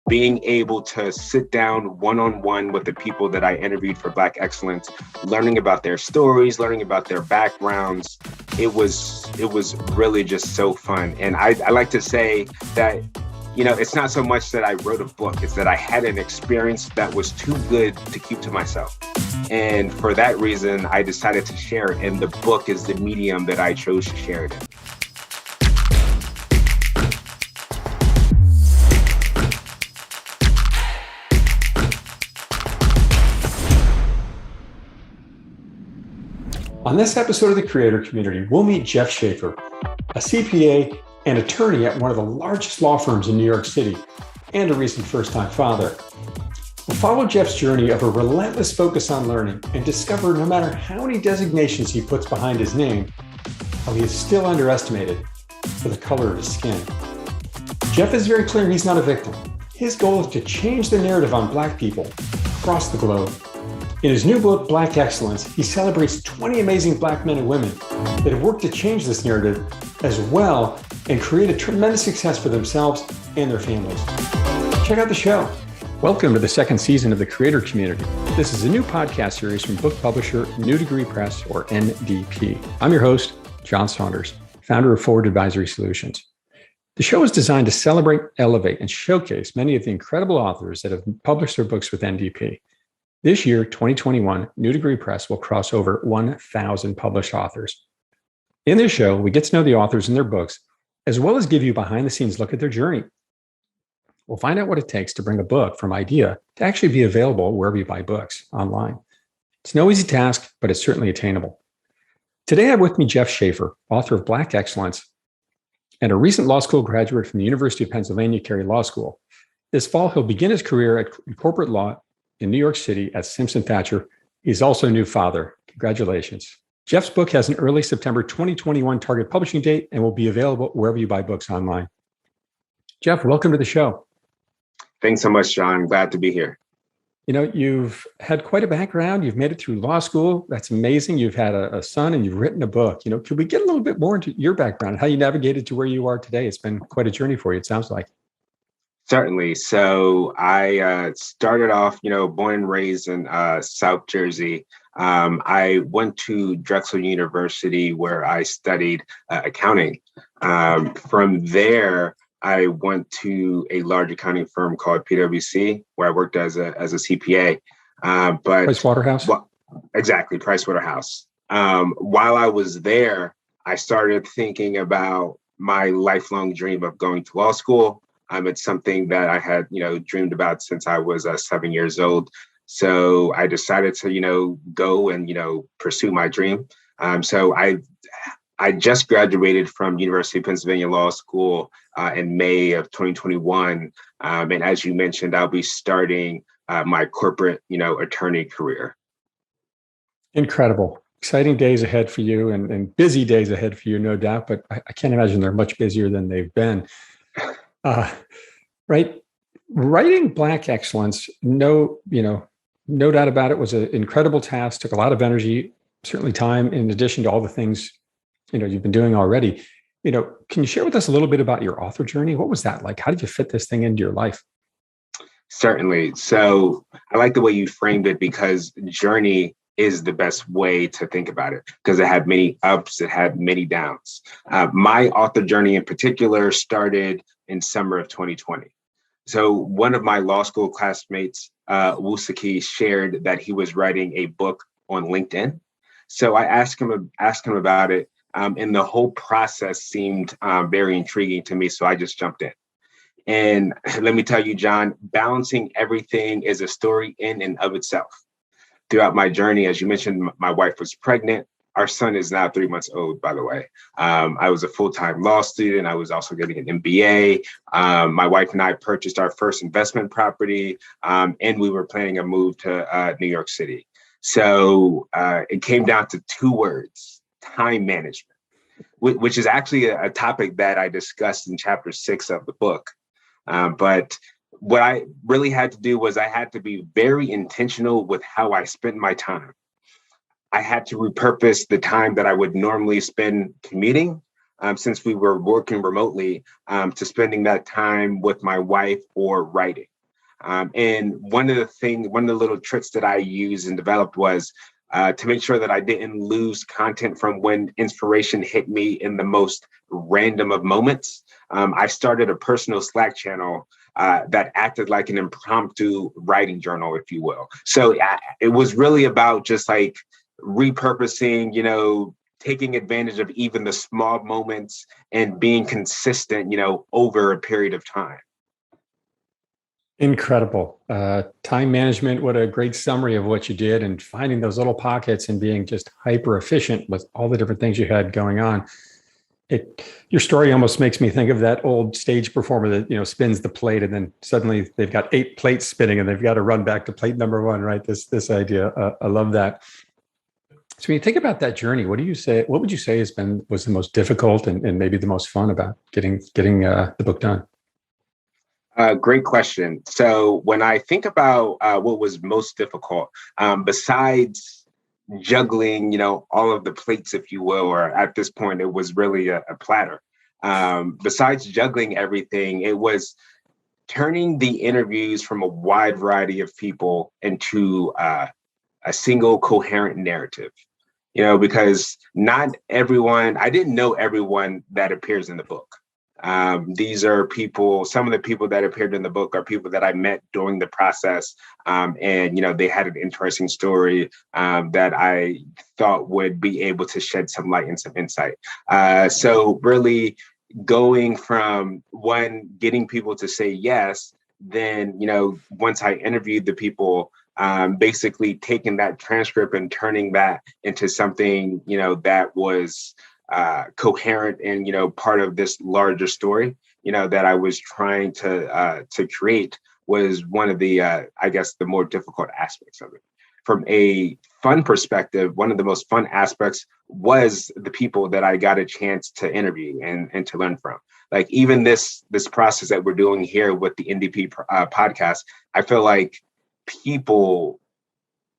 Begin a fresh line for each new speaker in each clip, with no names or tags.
Being able to sit down one-on-one with the people that I interviewed for Black Excellence, learning about their stories, learning about their backgrounds, it was really just so fun. And I like to say that, it's not so much that I wrote a book, it's that I had an experience that was too good to keep to myself. And for that reason, I decided to share it. And the book is the medium that I chose to share it in.
On this episode of The Creator Community, we'll meet Jeff Schaefer, a CPA and attorney at one of the largest law firms in New York City, and a recent first-time father. We'll follow Jeff's journey of a relentless focus on learning and discover no matter how many designations he puts behind his name, how he is still underestimated for the color of his skin. Jeff is very clear he's not a victim. His goal is to change the narrative on Black people across the globe. In his new book, Black Excellence, he celebrates 20 amazing Black men and women that have worked to change this narrative as well and create a tremendous success for themselves and their families. Check out the show. Welcome to the second season of The Creator Community. This is a new podcast series from book publisher New Degree Press, or NDP. I'm your host, John Saunders, founder of Forward Advisory Solutions. The show is designed to celebrate, elevate, and showcase many of the incredible authors that have published their books with NDP. This year, 2021, New Degree Press will cross over 1,000 published authors. In this show, we get to know the authors and their books, as well as give you a behind-the-scenes look at their journey. We'll find out what it takes to bring a book from idea to actually be available wherever you buy books online. It's no easy task, but it's certainly attainable. Today, I have with me Jeff Schaefer, author of Black Excellence, and a recent law school graduate from the University of Pennsylvania Carey Law School. This fall, he'll begin his career in corporate law in New York City at Simpson Thacher. He's also a new father. Congratulations. Jeff's book has an early September 2021 target publishing date and will be available wherever you buy books online. Jeff, welcome to the show.
Thanks so much, John. Glad to be here.
You've had quite a background. You've made it through law school. That's amazing. You've had a son and you've written a book. Could we get a little bit more into your background, how you navigated to where you are today? It's been quite a journey for you, it sounds like.
Certainly. So I started off, born and raised in South Jersey. I went to Drexel University where I studied accounting. From there, I went to a large accounting firm called PwC, where I worked as a CPA. But
Pricewaterhouse?
Exactly, Pricewaterhouse. While I was there, I started thinking about my lifelong dream of going to law school. It's something that I had, dreamed about since I was 7 years old. So I decided to, go and, pursue my dream. So I just graduated from University of Pennsylvania Law School in May of 2021. And as you mentioned, I'll be starting my corporate, attorney career.
Incredible. Exciting days ahead for you and busy days ahead for you, no doubt. But I can't imagine they're much busier than they've been. Right. Writing Black Excellence, no doubt about it, was an incredible task, took a lot of energy, certainly time, in addition to all the things, you've been doing already. Can you share with us a little bit about your author journey? What was that like? How did you fit this thing into your life?
Certainly. So I like the way you framed it, because journey is the best way to think about it, because it had many ups, it had many downs. My author journey in particular started in summer of 2020. So one of my law school classmates, Wusaki, shared that he was writing a book on LinkedIn. So I asked him about it, and the whole process seemed very intriguing to me. So I just jumped in. And let me tell you, John, balancing everything is a story in and of itself. Throughout my journey, as you mentioned, my wife was pregnant. Our son is now 3 months old, by the way. I was a full-time law student. I was also getting an MBA. My wife and I purchased our first investment property, and we were planning a move to New York City. So it came down to two words: time management, which is actually a topic that I discussed in chapter 6 of the book. But what I really had to do was I had to be very intentional with how I spent my time. I had to repurpose the time that I would normally spend commuting since we were working remotely, to spending that time with my wife or writing. And one of the little tricks that I used and developed was to make sure that I didn't lose content from when inspiration hit me in the most random of moments. I started a personal Slack channel that acted like an impromptu writing journal, if you will. So it was really about just like repurposing, taking advantage of even the small moments and being consistent, over a period of time.
Incredible. Time management, what a great summary of what you did, and finding those little pockets and being just hyper efficient with all the different things you had going on. Your story almost makes me think of that old stage performer that, spins the plate, and then suddenly they've got 8 plates spinning and they've got to run back to plate number 1, right? This idea. I love that. So when you think about that journey, what would you say was the most difficult and maybe the most fun about getting the book done?
Great question. So when I think about what was most difficult, besides juggling, all of the plates, if you will, or at this point, it was really a platter. Besides juggling everything, it was turning the interviews from a wide variety of people into a single coherent narrative. Because not everyone, I didn't know everyone that appears in the book. These are some of the people that appeared in the book are people that I met during the process. And, they had an interesting story that I thought would be able to shed some light and some insight. So really going from getting people to say yes, then, once I interviewed the people, basically taking that transcript and turning that into something, that was coherent and, part of this larger story, that I was trying to create was one of the, I guess, the more difficult aspects of it. From a fun perspective, one of the most fun aspects was the people that I got a chance to interview and to learn from. Like even this process that we're doing here with the NDP podcast, I feel like people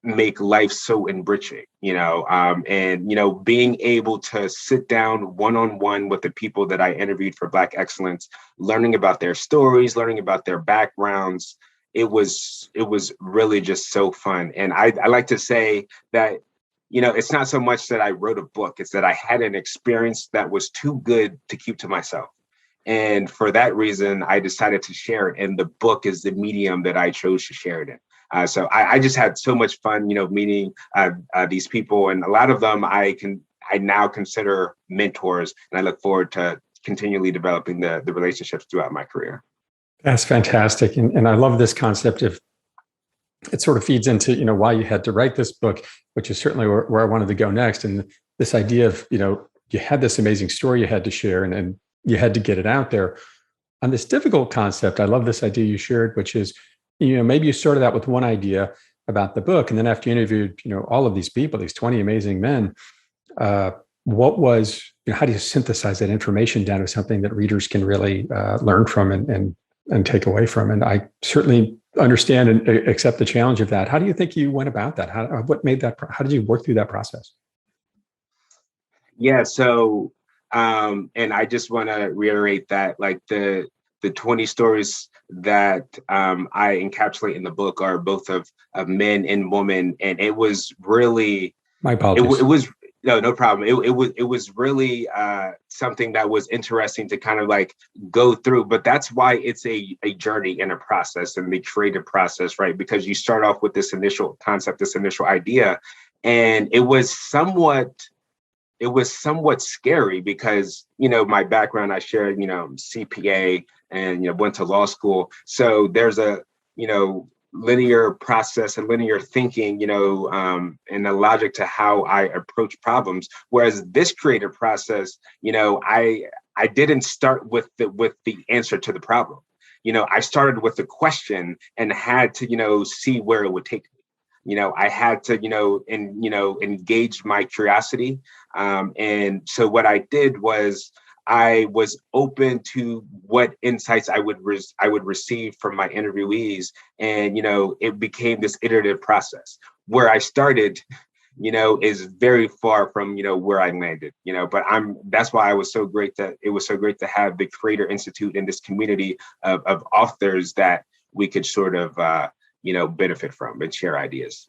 make life so enriching, and, being able to sit down one-on-one with the people that I interviewed for Black Excellence, learning about their stories, learning about their backgrounds. It was really just so fun. And I like to say that, it's not so much that I wrote a book, it's that I had an experience that was too good to keep to myself. And for that reason, I decided to share it. And the book is the medium that I chose to share it in. So I just had so much fun, meeting these people, and a lot of them I now consider mentors, and I look forward to continually developing the relationships throughout my career.
That's fantastic, and I love this concept of it. Sort of feeds into why you had to write this book, which is certainly where I wanted to go next, and this idea of you had this amazing story you had to share, and you had to get it out there. On this difficult concept, I love this idea you shared, which is maybe you started out with one idea about the book, and then after you interviewed, all of these people, these 20 amazing men, what was, how do you synthesize that information down to something that readers can really learn from and take away from? And I certainly understand and accept the challenge of that. How do you think you went about that? What made that? How did you work through that process?
Yeah. So, and I just want to reiterate that, like the 20 stories that I encapsulate in the book are both of men and women. And it was really,
my apologies.
It was, no problem. It was really something that was interesting to kind of like go through, but that's why it's a journey and a process, and the creative process, right? Because you start off with this initial concept, this initial idea, and it was somewhat scary because, my background, I shared, CPA and, went to law school. So there's a, linear process and linear thinking, and the logic to how I approach problems. Whereas this creative process, I didn't start with the answer to the problem. I started with the question and had to, see where it would take me. I had to, engage my curiosity. And so what I did was I was open to what insights I would receive from my interviewees. And, it became this iterative process where I started is very far from, where I landed, but that's why it was so great to have the Creator Institute in this community of authors that we could sort of, benefit from and share ideas.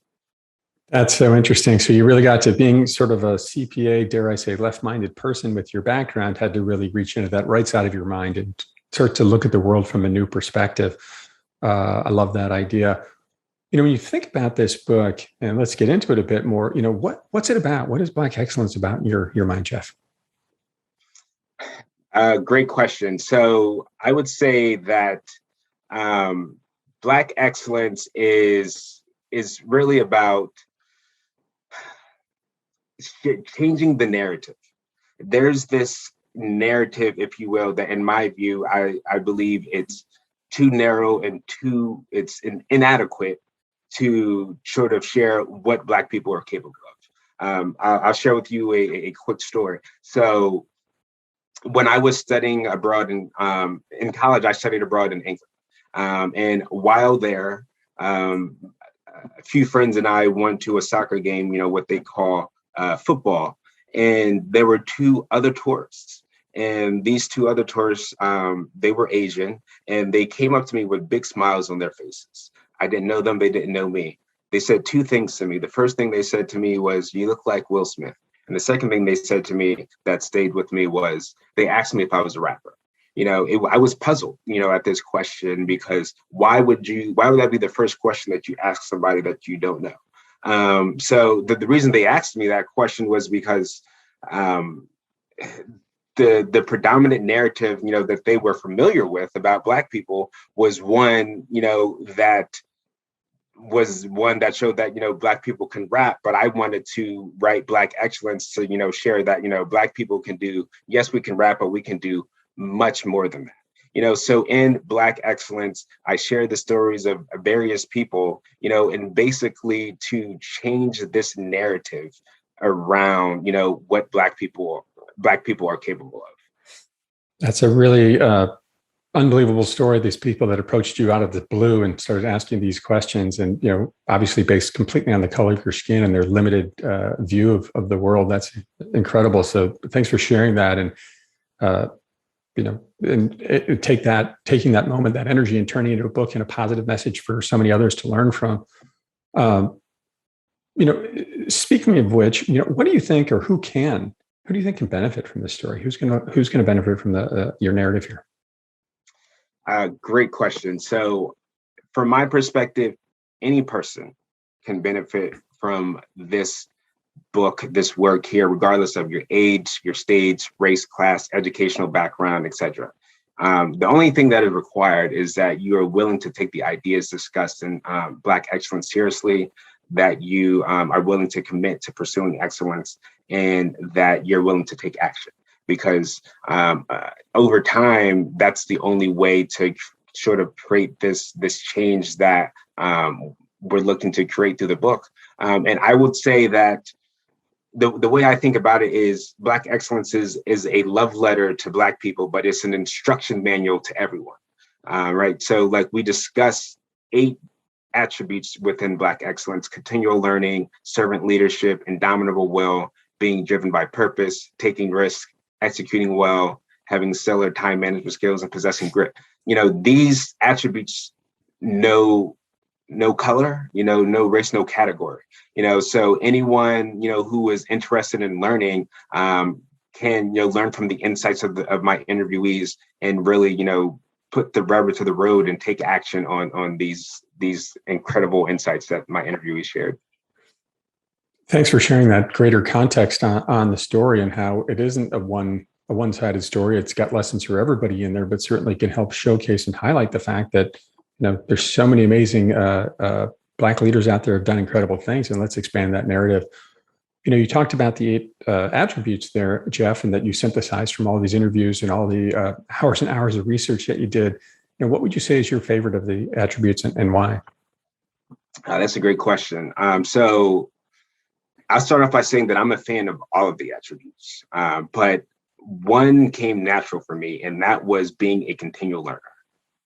That's so interesting. So you really got to, being sort of a CPA, dare I say, left-minded person with your background, had to really reach into that right side of your mind and start to look at the world from a new perspective. I love that idea. When you think about this book, and let's get into it a bit more, what's it about? What is Black Excellence about in your mind, Jeff?
Great question. So I would say that Black Excellence is really about changing the narrative. There's this narrative, if you will, that in my view, I believe it's too narrow and it's inadequate to sort of share what Black people are capable of. I'll share with you a quick story. So when I was studying abroad in college, I studied abroad in England. And while there, a few friends and I went to a soccer game, what they call football. And there were two other tourists. And these two other tourists, they were Asian, and they came up to me with big smiles on their faces. I didn't know them. They didn't know me. They said two things to me. The first thing they said to me was, "You look like Will Smith." And the second thing they said to me that stayed with me was, they asked me if I was a rapper. I was puzzled, at this question, because why would that be the first question that you ask somebody that you don't know? So the reason they asked me that question was because the predominant narrative, that they were familiar with about Black people was one that showed that, Black people can rap, but I wanted to write Black Excellence to, share that, Black people can do, yes, we can rap, but we can do much more than that. So in Black Excellence, I share the stories of various people, and basically to change this narrative around, what Black people are capable of.
That's a really unbelievable story. These people that approached you out of the blue and started asking these questions, and obviously based completely on the color of your skin and their limited view of the world. That's incredible. So thanks for sharing that. And taking that moment, that energy, and turning it into a book and a positive message for so many others to learn from. Speaking of which, what do you think, or who do you think can benefit from this story? Who's going to benefit from your narrative here?
Great question. So from my perspective, any person can benefit from this book, this work here, regardless of your age, your stage, race, class, educational background, etc. The only thing that is required is that you are willing to take the ideas discussed in Black Excellence seriously, that you are willing to commit to pursuing excellence, and that you're willing to take action. Because over time, that's the only way to sort of create this change that we're looking to create through the book. And I would say that the way I think about it is Black Excellence is a love letter to Black people, but it's an instruction manual to everyone, right? So like we discuss 8 attributes within Black Excellence: continual learning, servant leadership, indomitable will, being driven by purpose, taking risk, executing well, having stellar time management skills, and possessing grit. These attributes know no color, no race, no category. So anyone, who is interested in learning can, learn from the insights of my interviewees, and really, put the rubber to the road and take action on these incredible insights that my interviewees shared.
Thanks for sharing that greater context on the story, and how it isn't a one-sided story. It's got lessons for everybody in there, but certainly can help showcase and highlight the fact that there's so many amazing Black leaders out there who have done incredible things, and let's expand that narrative. You talked about the 8 attributes there, Jeff, and that you synthesized from all these interviews and all the hours and hours of research that you did. What would you say is your favorite of the attributes, and why?
That's a great question. So I'll start off by saying that I'm a fan of all of the attributes, but one came natural for me, and that was being a continual learner.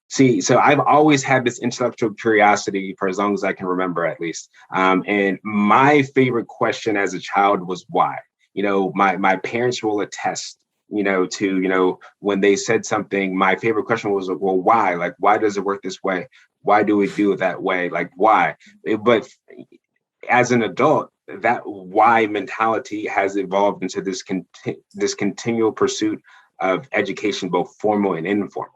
See, so I've always had this intellectual curiosity for as long as I can remember, at least. And my favorite question as a child was why. My parents will attest, to, when they said something, my favorite question was, well, why? Like, why does it work this way? Why do we do it that way? Like, why? But as an adult, that why mentality has evolved into this continual pursuit of education, both formal and informal.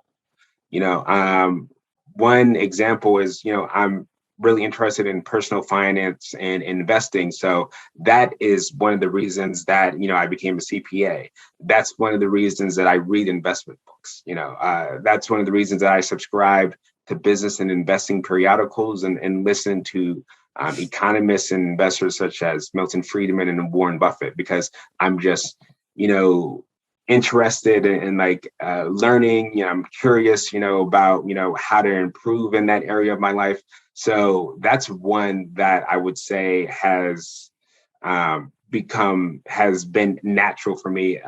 One example is, I'm really interested in personal finance and investing. So that is one of the reasons that, I became a CPA. That's one of the reasons that I read investment books. That's one of the reasons that I subscribe to business and investing periodicals and listen to economists and investors such as Milton Friedman and Warren Buffett, because I'm just, interested in like learning. I'm curious, about, how to improve in that area of my life. So that's one that I would say has been natural for me,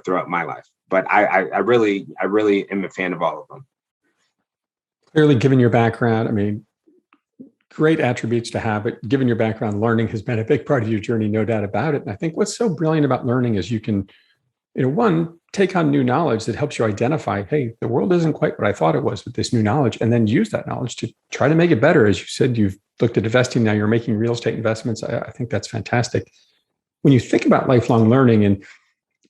throughout my life. But I really am a fan of all of them.
Clearly, given your background, I mean, great attributes to have, but given your background, learning has been a big part of your journey, no doubt about it. And I think what's so brilliant about learning is you can, one, take on new knowledge that helps you identify, hey, the world isn't quite what I thought it was with this new knowledge, and then use that knowledge to try to make it better. As you said, you've looked at investing, now you're making real estate investments. I think that's fantastic. When you think about lifelong learning and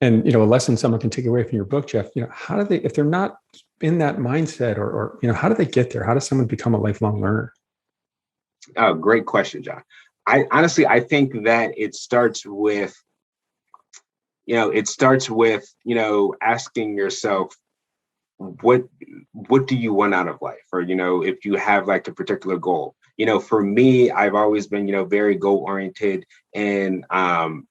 a lesson someone can take away from your book, Jeff, how do they, if they're not in that mindset or how do they get there? How does someone become a lifelong learner?
Oh, great question, John. I think that it starts with, asking yourself, what do you want out of life? Or, if you have like a particular goal. For me, I've always been, very goal oriented, and my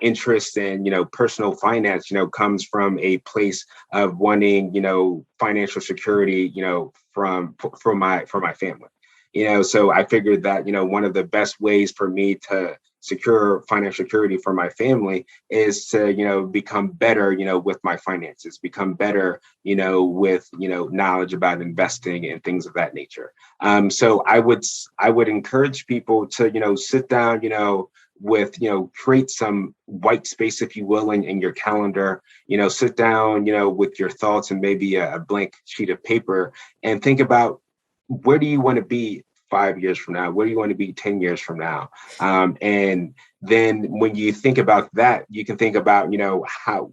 interest in, personal finance, comes from a place of wanting, financial security, for my family. So I figured that, one of the best ways for me to secure financial security for my family is to, become better, with my finances, become better, with, knowledge about investing and things of that nature. So I would encourage people to, sit down, with, create some white space, if you will, in your calendar, sit down, with your thoughts and maybe a blank sheet of paper, and think about, where do you want to be 5 years from now? Where do you want to be 10 years from now? And then when you think about that, you can think about, how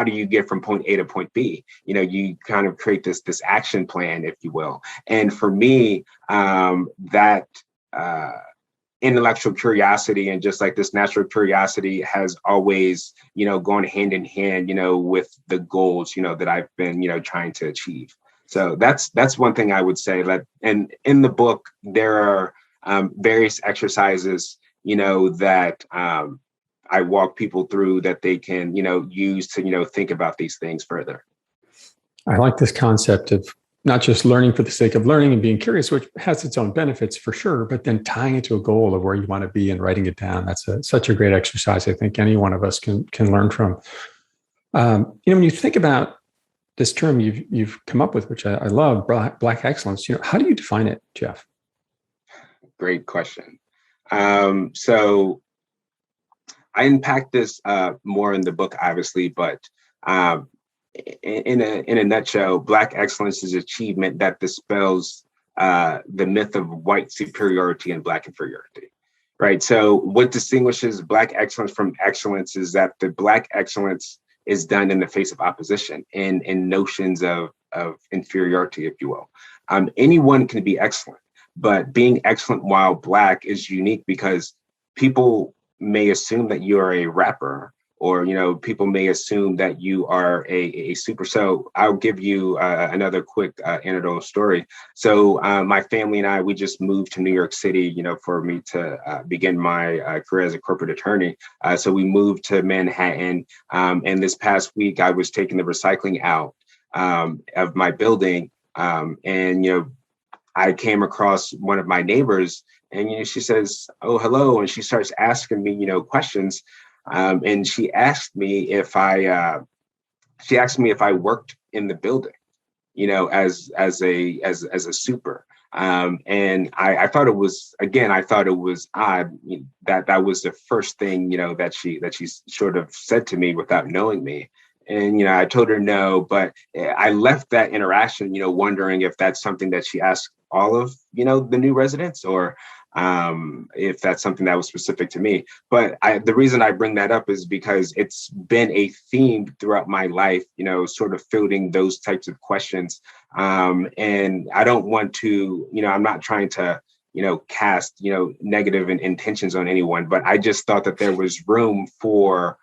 do you get from point A to point B? You kind of create this action plan, if you will. And for me, that intellectual curiosity and just like this natural curiosity has always, gone hand in hand, with the goals, that I've been, trying to achieve. So that's one thing I would say. And in the book, there are various exercises, that I walk people through that they can, use to, think about these things further.
I like this concept of not just learning for the sake of learning and being curious, which has its own benefits for sure, but then tying it to a goal of where you want to be and writing it down. That's such a great exercise. I think any one of us can learn from. When you think about this term you've come up with, which I love, Black excellence, how do you define it, Jeff? Great
question. So I unpack this more in the book, obviously, but in a nutshell, Black excellence is achievement that dispels the myth of white superiority and Black inferiority. Right. So what distinguishes Black excellence from excellence is that the Black excellence is done in the face of opposition and notions of inferiority, if you will. Anyone can be excellent, but being excellent while Black is unique because people may assume that you are a rapper, or, people may assume that you are a super. So I'll give you another quick anecdotal story. So my family and we just moved to New York City, for me to begin my career as a corporate attorney. So we moved to Manhattan. And this past week, I was taking the recycling out of my building. And, I came across one of my neighbors, and, she says, "Oh, hello." And she starts asking me, questions. And she asked me if I worked in the building. as a super. And I thought it was, again, I thought it was odd that that was the first thing, that she sort of said to me without knowing me. And, I told her no, but I left that interaction, wondering if that's something that she asked all of, the new residents, or if that's something that was specific to me. But the reason I bring that up is because it's been a theme throughout my life, sort of fielding those types of questions. And I don't want to, I'm not trying to, cast, negative intentions on anyone, but I just thought that there was room for,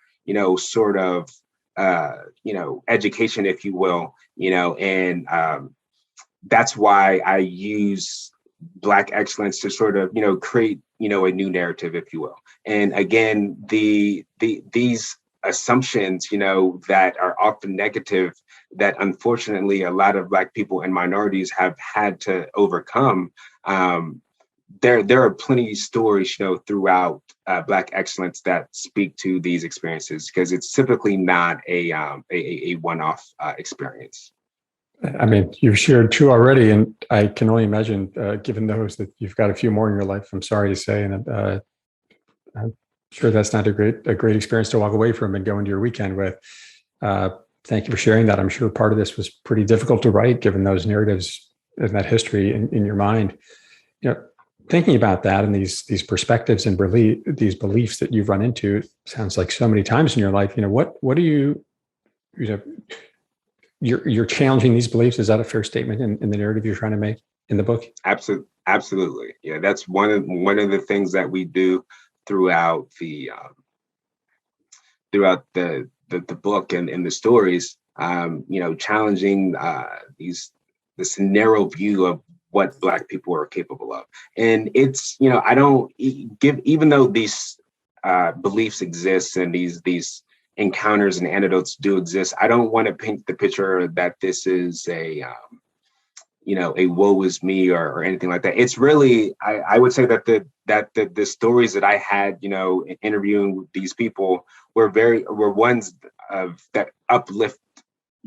sort of, education, if you will, and that's why I use Black excellence to sort of, create, a new narrative, if you will. And again, these assumptions, that are often negative, that unfortunately a lot of Black people and minorities have had to overcome. There are plenty of stories, throughout Black excellence that speak to these experiences, because it's typically not a one-off experience.
I mean, you've shared two already, and I can only imagine, given those, that you've got a few more in your life. I'm sorry to say, and I'm sure that's not a great experience to walk away from and go into your weekend with. Thank you for sharing that. I'm sure part of this was pretty difficult to write, given those narratives and that history in your mind. Thinking about that and these perspectives and these beliefs that you've run into, sounds like so many times in your life. What do you you're challenging these beliefs? Is that a fair statement in the narrative you're trying to make in the book?
Absolutely. Yeah, that's one of the things that we do throughout the book and the stories. Challenging this narrow view of what Black people are capable of. And it's, I don't even though these beliefs exist and these encounters and anecdotes do exist, I don't want to paint the picture that this is a woe is me or anything like that. It's really, I would say that the stories that I had, interviewing these people were ones that uplift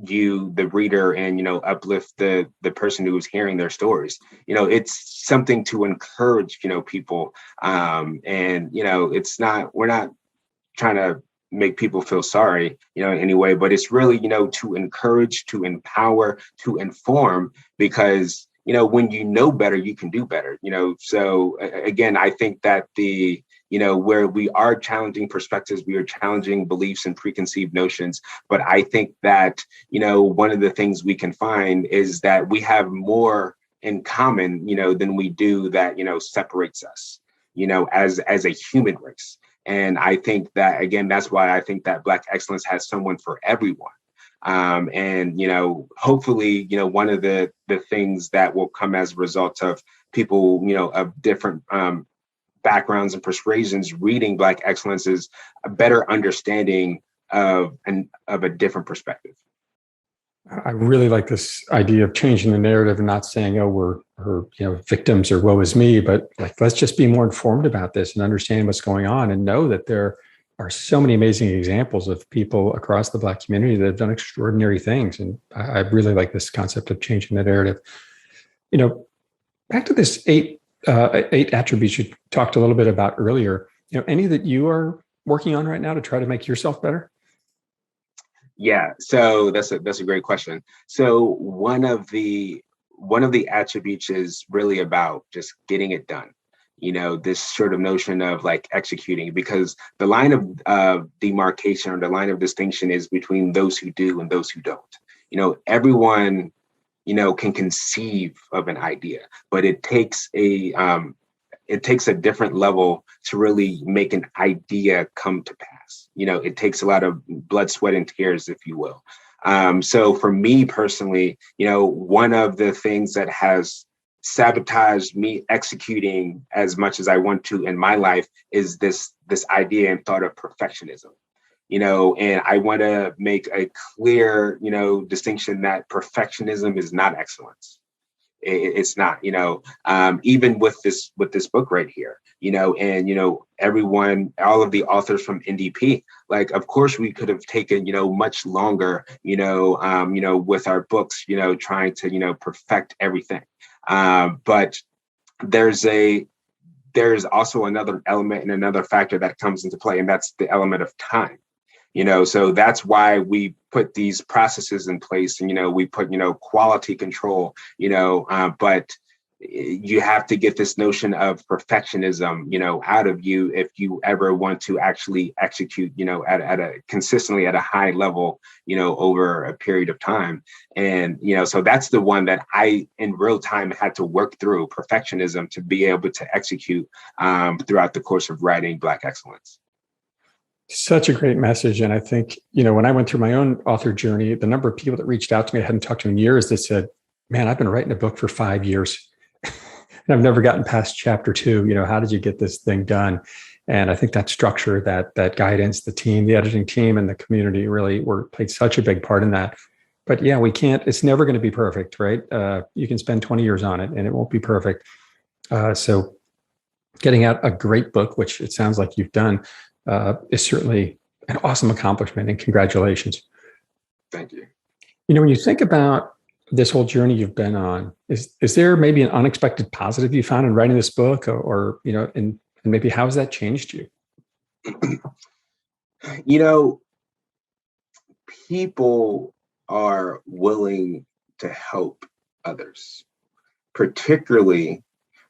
you, the reader, and uplift the person who was hearing their stories. It's something to encourage people, and it's not, we're not trying to make people feel sorry in any way, but it's really to encourage, to empower, to inform, because when you know better, you can do better. So again, I think that where we are challenging perspectives, we are challenging beliefs and preconceived notions. But I think that, one of the things we can find is that we have more in common, than we do that, separates us, as a human race. And I think that, again, that's why I think that Black excellence has someone for everyone. And, hopefully, one of the things that will come as a result of people, of different backgrounds and persuasions reading Black excellence is a better understanding of a different perspective.
I really like this idea of changing the narrative and not saying, "Oh, we're victims," or "woe is me," but like, let's just be more informed about this and understand what's going on, and know that there are so many amazing examples of people across the Black community that have done extraordinary things. And I really like this concept of changing the narrative. Back to this eight attributes you talked a little bit about earlier. Any that you are working on right now to try to make yourself better?
Yeah, so that's a great question. So one of the attributes is really about just getting it done. This sort of notion of like executing, because the line of demarcation, or the line of distinction, is between those who do and those who don't. Everyone, can conceive of an idea, but it takes a different level to really make an idea come to pass. It takes a lot of blood, sweat, and tears, if you will. So for me personally, one of the things that has sabotaged me executing as much as I want to in my life is this idea and thought of perfectionism. And I want to make a clear, distinction that perfectionism is not excellence. It's not, even with this book right here, and everyone, all of the authors from NDP, like, of course we could have taken, much longer, with our books, trying to, perfect everything. But there's also another element and another factor that comes into play, and that's the element of time. So that's why we put these processes in place, and we put quality control, but you have to get this notion of perfectionism out of you if you ever want to actually execute at a consistently at a high level over a period of time. And so that's the one that I in real time had to work through, perfectionism, to be able to execute throughout the course of writing Black Excellence.
Such a great message. And I think, when I went through my own author journey, the number of people that reached out to me, I hadn't talked to in years, that said, man, I've been writing a book for 5 years and I've never gotten past chapter 2. How did you get this thing done? And I think that structure, that guidance, the team, the editing team, and the community really played such a big part in that. But yeah, it's never going to be perfect, right? You can spend 20 years on it and it won't be perfect. So getting out a great book, which it sounds like you've done, is certainly an awesome accomplishment, and congratulations.
Thank you.
When you think about this whole journey you've been on, is there maybe an unexpected positive you found in writing this book, or and maybe how has that changed you?
People are willing to help others, particularly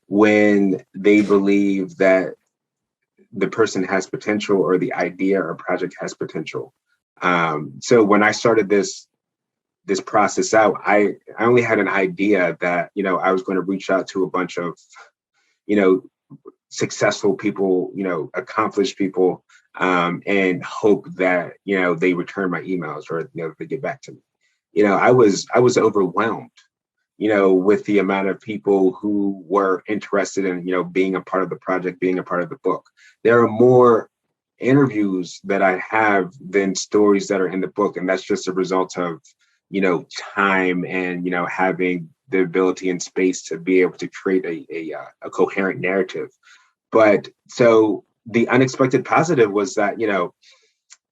when they believe that the person has potential, or the idea or project has potential. So when I started this process out, I only had an idea that, I was going to reach out to a bunch of, successful people, accomplished people, and hope that, they return my emails, or, they get back to me. I was overwhelmed, with the amount of people who were interested in, being a part of the project, being a part of the book. There are more interviews that I have than stories that are in the book. And that's just a result of, time and, having the ability and space to be able to create a coherent narrative. But so the unexpected positive was that,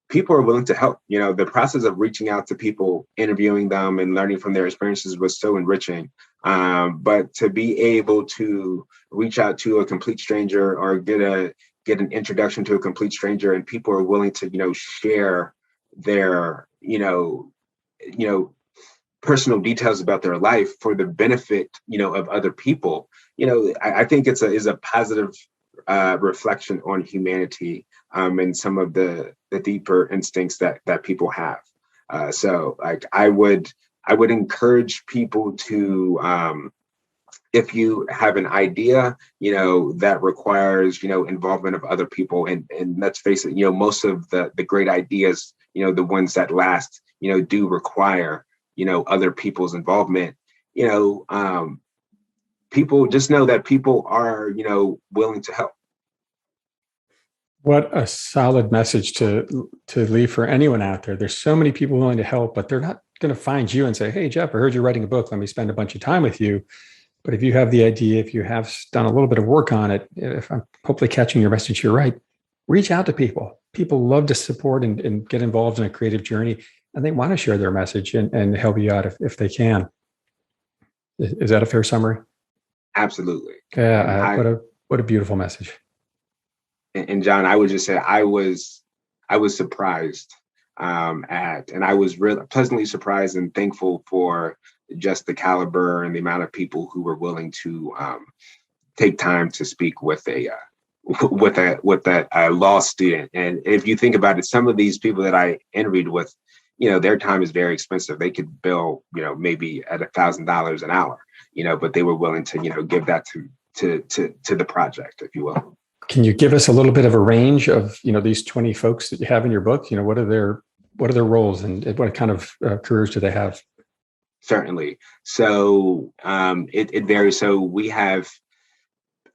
people are willing to help. The process of reaching out to people, interviewing them, and learning from their experiences was so enriching. But to be able to reach out to a complete stranger, or get an introduction to a complete stranger, and people are willing to, share their, personal details about their life for the benefit, of other people, I think is a positive reflection on humanity, and some of the deeper instincts that people have. So like I would encourage people to, if you have an idea, that requires, involvement of other people, and let's face it, most of the great ideas, the ones that last, do require, other people's involvement. People just know that people are, willing to help.
What a solid message to leave for anyone out there. There's so many people willing to help, but they're not going to find you and say, hey, Jeff, I heard you're writing a book. Let me spend a bunch of time with you. But if you have the idea, if you have done a little bit of work on it, if I'm hopefully catching your message here right, reach out to people. People love to support and get involved in a creative journey, and they want to share their message and help you out if they can. Is that a fair summary?
Absolutely.
Yeah. What a beautiful message.
And John, I would just say I was surprised and I was really pleasantly surprised and thankful for just the caliber and the amount of people who were willing to take time to speak with a law student. And if you think about it, some of these people that I interviewed with, their time is very expensive. They could bill, maybe at $1,000 an hour, but they were willing to, give that to the project, if you will.
Can you give us a little bit of a range of, these 20 folks that you have in your book? What are their roles, and what kind of careers do they have?
Certainly. So it varies. So we have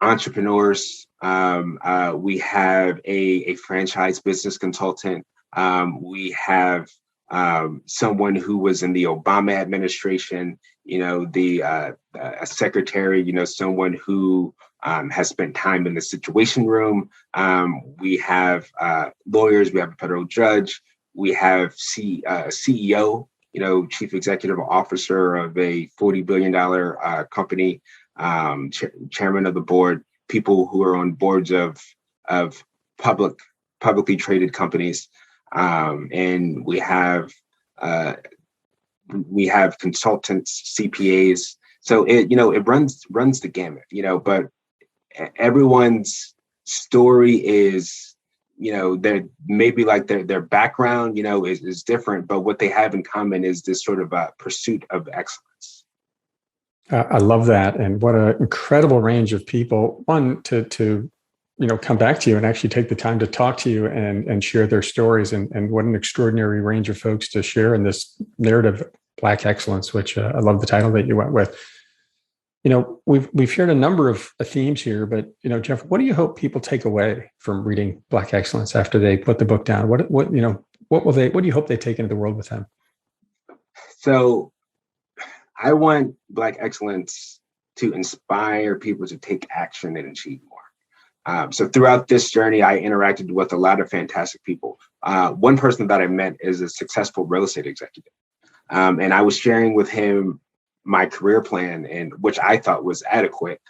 entrepreneurs. We have a franchise business consultant. We have someone who was in the Obama administration, the secretary, someone who has spent time in the Situation Room. We have lawyers, we have a federal judge, we have CEO, chief executive officer of a $40 billion company, chairman of the board, people who are on boards of publicly traded companies. And we have consultants, CPAs. So it runs the gamut, but everyone's story is, they're maybe like their background, is different, but what they have in common is this sort of pursuit of excellence.
I love that. And what an incredible range of people, one, to come back to you and actually take the time to talk to you and share their stories, and what an extraordinary range of folks to share in this narrative, Black Excellence, which I love the title that you went with. We've shared a number of themes here, but Jeff, what do you hope people take away from reading Black Excellence after they put the book down? What do you hope they take into the world with them?
So I want Black Excellence to inspire people to take action and achieve more. So throughout this journey, I interacted with a lot of fantastic people. One person that I met is a successful real estate executive. And I was sharing with him my career plan, and which I thought was adequate.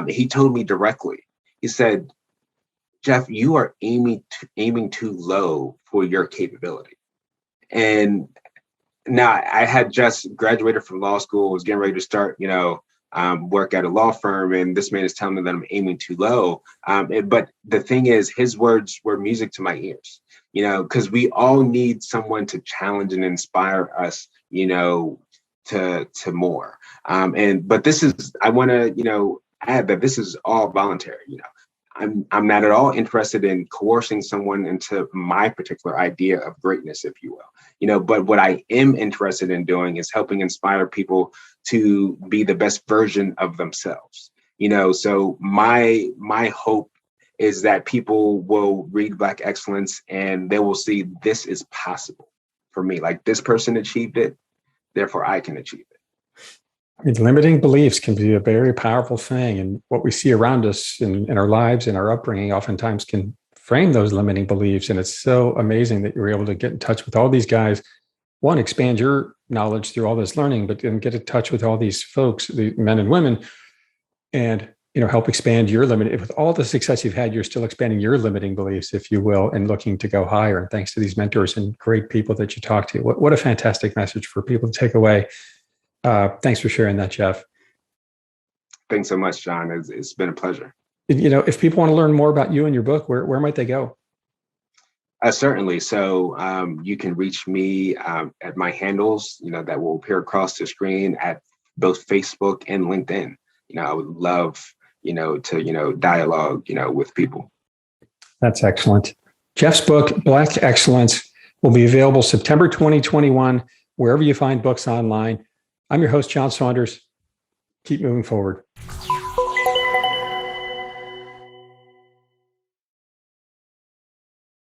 He told me directly, he said, Jeff, you are aiming too low for your capability. And now I had just graduated from law school, was getting ready to start, work at a law firm, and this man is telling me that I'm aiming too low. But the thing is, his words were music to my ears, because we all need someone to challenge and inspire us, to more. But this is, I want to, add that this is all voluntary. I'm not at all interested in coercing someone into my particular idea of greatness, if you will. But what I am interested in doing is helping inspire people to be the best version of themselves. So my hope is that people will read Black Excellence and they will see this is possible for me. Like, this person achieved it, therefore I can achieve it.
Limiting beliefs can be a very powerful thing. And what we see around us in our lives and our upbringing oftentimes can frame those limiting beliefs. And it's so amazing that you're able to get in touch with all these guys, one, expand your knowledge through all this learning, but then get in touch with all these folks, the men and women, and help expand your limit. With all the success you've had, you're still expanding your limiting beliefs, if you will, and looking to go higher. And thanks to these mentors and great people that you talk to. What a fantastic message for people to take away. Thanks for sharing that, Jeff.
Thanks so much, John. It's been a pleasure.
If people want to learn more about you and your book, where might they go?
Certainly. So you can reach me at my handles, that will appear across the screen at both Facebook and LinkedIn. I would love, to, dialogue, with people.
That's excellent. Jeff's book, Black Excellence, will be available September 2021, wherever you find books online. I'm your host, John Saunders. Keep moving forward.